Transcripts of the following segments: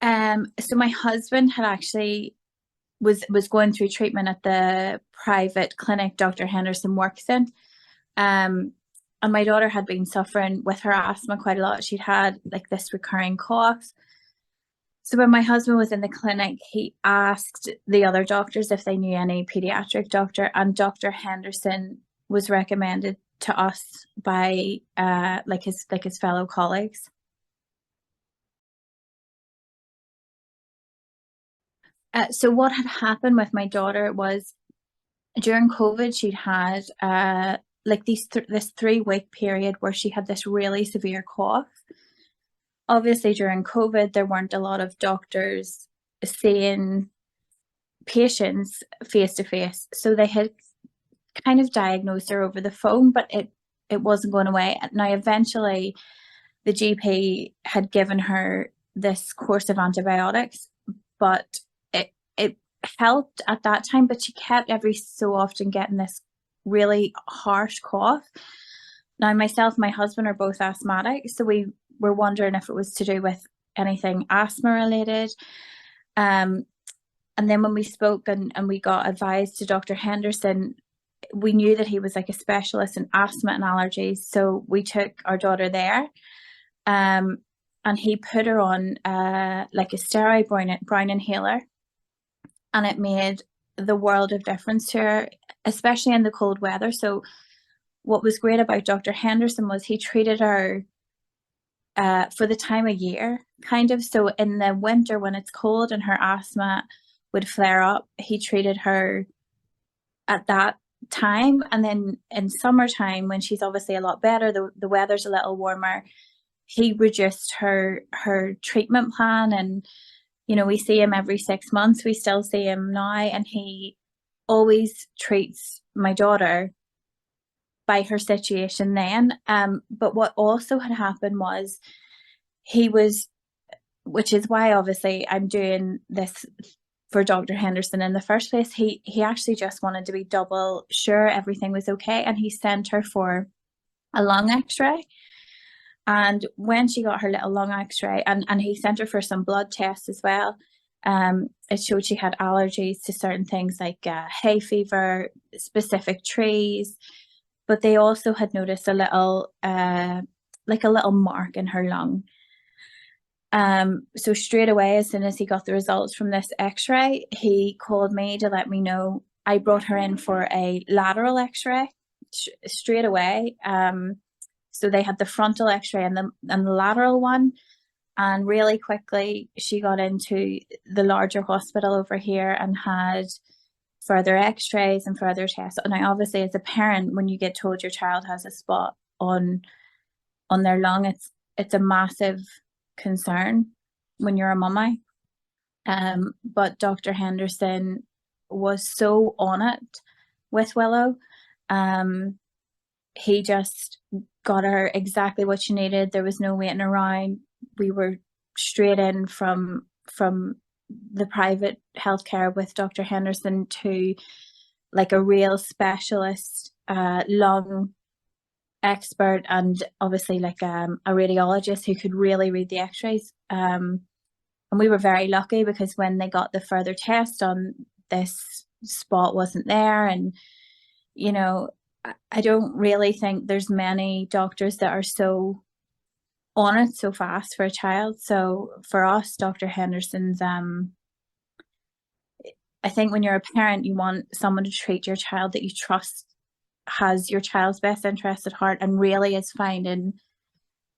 So my husband had actually was going through treatment at the private clinic Dr. Henderson works in. And my daughter had been suffering with her asthma quite a lot. She'd had like this recurring cough. So when my husband was in the clinic, he asked the other doctors if they knew any pediatric doctor, and Dr. Henderson was recommended to us by his fellow colleagues. So what had happened with my daughter was during COVID, she'd had this 3 week period where she had this really severe cough. Obviously, during COVID, there weren't a lot of doctors seeing patients face to face, so they had kind of diagnosed her over the phone, but it wasn't going away. Now, eventually, the GP had given her this course of antibiotics, but it helped at that time, but she kept every so often getting this really harsh cough. Now, myself and my husband are both asthmatic, so we were wondering if it was to do with anything asthma related. And then when we spoke and we got advised to Dr. Henderson, we knew that he was like a specialist in asthma and allergies. So we took our daughter there. And he put her on like a steroid brown inhaler. And it made the world of difference to her, especially in the cold weather. So what was great about Dr. Henderson was he treated her for the time of year, kind of. So in the winter when it's cold and her asthma would flare up, he treated her at that time. And then in summertime, when she's obviously a lot better, the weather's a little warmer, he reduced her treatment plan. And we see him every 6 months. We still see him now, and he always treats my daughter by her situation then. But what also had happened was which is why obviously I'm doing this for Dr. Henderson in the first place. He actually just wanted to be double sure everything was okay, and he sent her for a lung x-ray. And when she got her little lung x-ray, and he sent her for some blood tests as well, it showed she had allergies to certain things like hay fever, specific trees, but they also had noticed a little mark in her lung. So straight away, as soon as he got the results from this x-ray, he called me to let me know. I brought her in for a lateral x-ray straight away. So they had the frontal x-ray and the lateral one. And really quickly, she got into the larger hospital over here and had further x-rays and further tests. Now, obviously, as a parent, when you get told your child has a spot on their lung, it's a massive concern when you're a mummy. But Dr. Henderson was so on it with Willow. He just got her exactly what she needed. There was no waiting around. We were straight in from the private healthcare with Dr. Henderson to like a real specialist lung expert, and obviously like a radiologist who could really read the x-rays. And we were very lucky because when they got the further test on, this spot wasn't there. And I don't really think there's many doctors that are so on it so fast for a child. So for us, Dr. Henderson's, I think when you're a parent, you want someone to treat your child that you trust has your child's best interest at heart and really is finding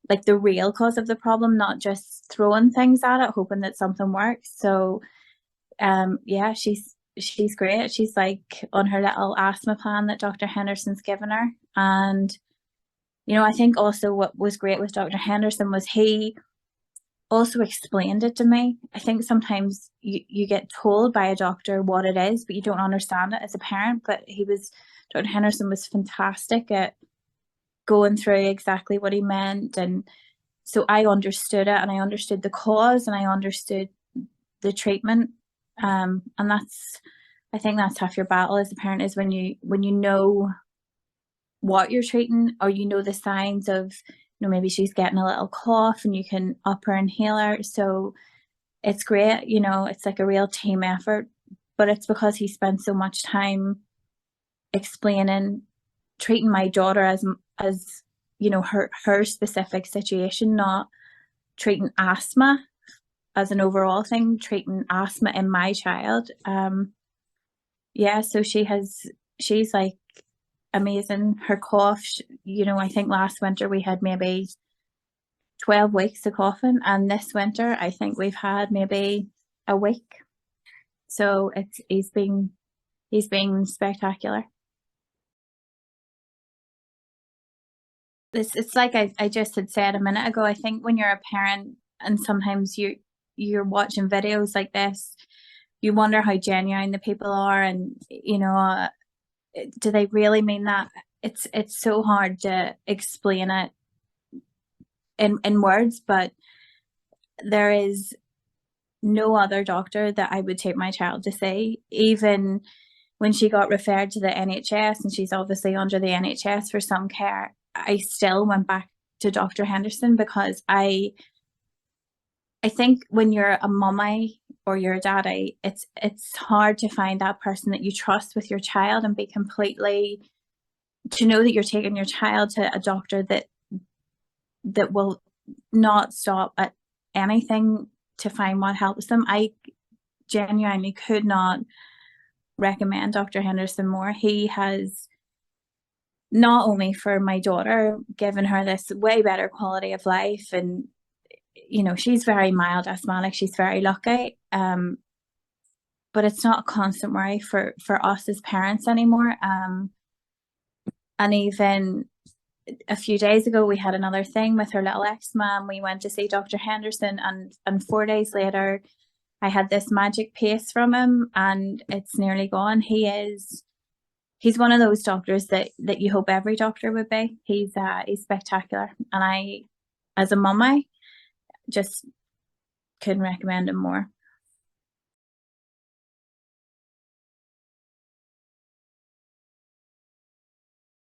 like the real cause of the problem, not just throwing things at it, hoping that something works. So yeah, she's great. She's like on her little asthma plan that Dr. Henderson's given her. And I think also what was great with Dr. Henderson was he also explained it to me. I think sometimes you get told by a doctor what it is, but you don't understand it as a parent. But Dr. Henderson was fantastic at going through exactly what he meant. And so I understood it, and I understood the cause, and I understood the treatment. And I think that's half your battle as a parent, is when you know what you're treating, or the signs of, maybe she's getting a little cough and you can up her inhaler. So it's great, you know, it's like a real team effort, but it's because he spent so much time explaining, treating my daughter as you know, her specific situation, not treating asthma as an overall thing, treating asthma in my child. Yeah, so she's like amazing. Her cough, you know, I think last winter we had maybe 12 weeks of coughing, and this winter I think we've had maybe a week. So he's been spectacular. It's like I just had said a minute ago. I think when you're a parent and sometimes you're watching videos like this, you wonder how genuine the people are, and you know, do they really mean that? It's so hard to explain it in words, but there is no other doctor that I would take my child to see. Even when she got referred to the NHS, and she's obviously under the NHS for some care, I still went back to Dr. Henderson because I think when you're a mummy or you're a daddy, it's hard to find that person that you trust with your child and be completely, to know that you're taking your child to a doctor that will not stop at anything to find what helps them. I genuinely could not recommend Dr. Henderson more. He has, not only for my daughter, given her this way better quality of life, and you know, she's very mild asthmatic, she's very lucky, but it's not a constant worry for us as parents anymore. And even a few days ago we had another thing with her little eczema, and we went to see Dr. Henderson, and 4 days later I had this magic paste from him and it's nearly gone. He's one of those doctors that you hope every doctor would be. He's spectacular, and I, as a mum, I just couldn't recommend him more.